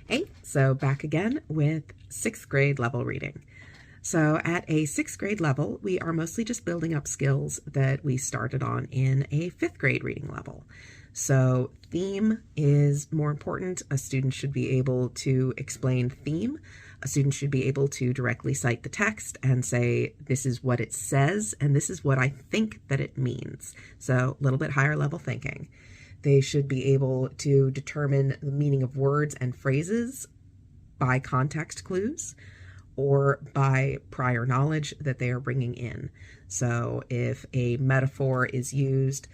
Hey, so back again with sixth grade level reading. So at a sixth grade level, we are mostly just building up skills that we started on in a fifth grade reading level. So theme is more important. A student should be able to explain theme. A student should be able to directly cite the text and say, this is what it says, and this is what I think that it means. So a little bit higher level thinking. They should be able to determine the meaning of words and phrases by context clues or by prior knowledge that they are bringing in. So if a metaphor is used,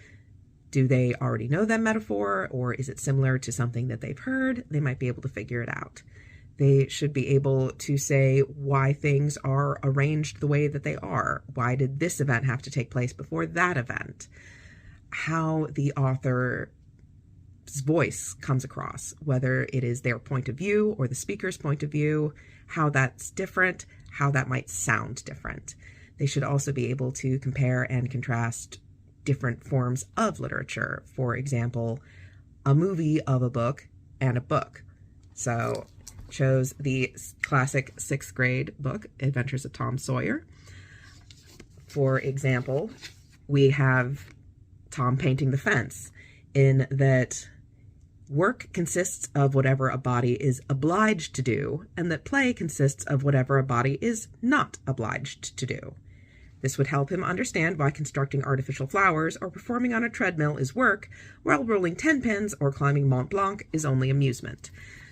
do they already know that metaphor, or is it similar to something that they've heard? They might be able to figure it out. They should be able to say why things are arranged the way that they are. Why did this event have to take place before that event? How the author's voice comes across, whether it is their point of view or the speaker's point of view, how that's different, how that might sound different. They should also be able to compare and contrast different forms of literature. For example, a movie of a book and a book. So chose the classic sixth grade book, Adventures of Tom Sawyer. For example, we have Tom painting the fence, in that work consists of whatever a body is obliged to do, and that play consists of whatever a body is not obliged to do. This would help him understand why constructing artificial flowers or performing on a treadmill is work, while rolling 10 pins or climbing Mont Blanc is only amusement.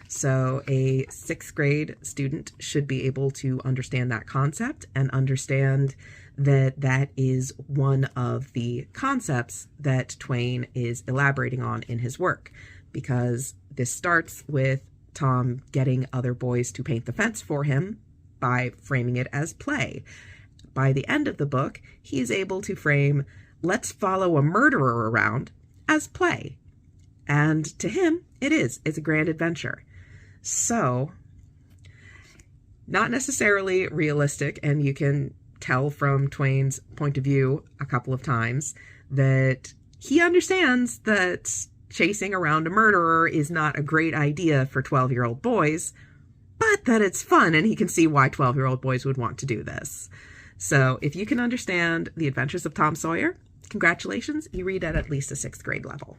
So a sixth grade student should be able to understand that concept and understand that that is one of the concepts that Twain is elaborating on in his work, because this starts with Tom getting other boys to paint the fence for him by framing it as play. By the end of the book, he is able to frame "let's follow a murderer around" as play. And to him, it's a grand adventure. So, not necessarily realistic, and you can tell from Twain's point of view a couple of times that he understands that chasing around a murderer is not a great idea for 12-year-old boys, but that it's fun, and he can see why 12-year-old boys would want to do this. So if you can understand The Adventures of Tom Sawyer, congratulations, you read at least a sixth grade level.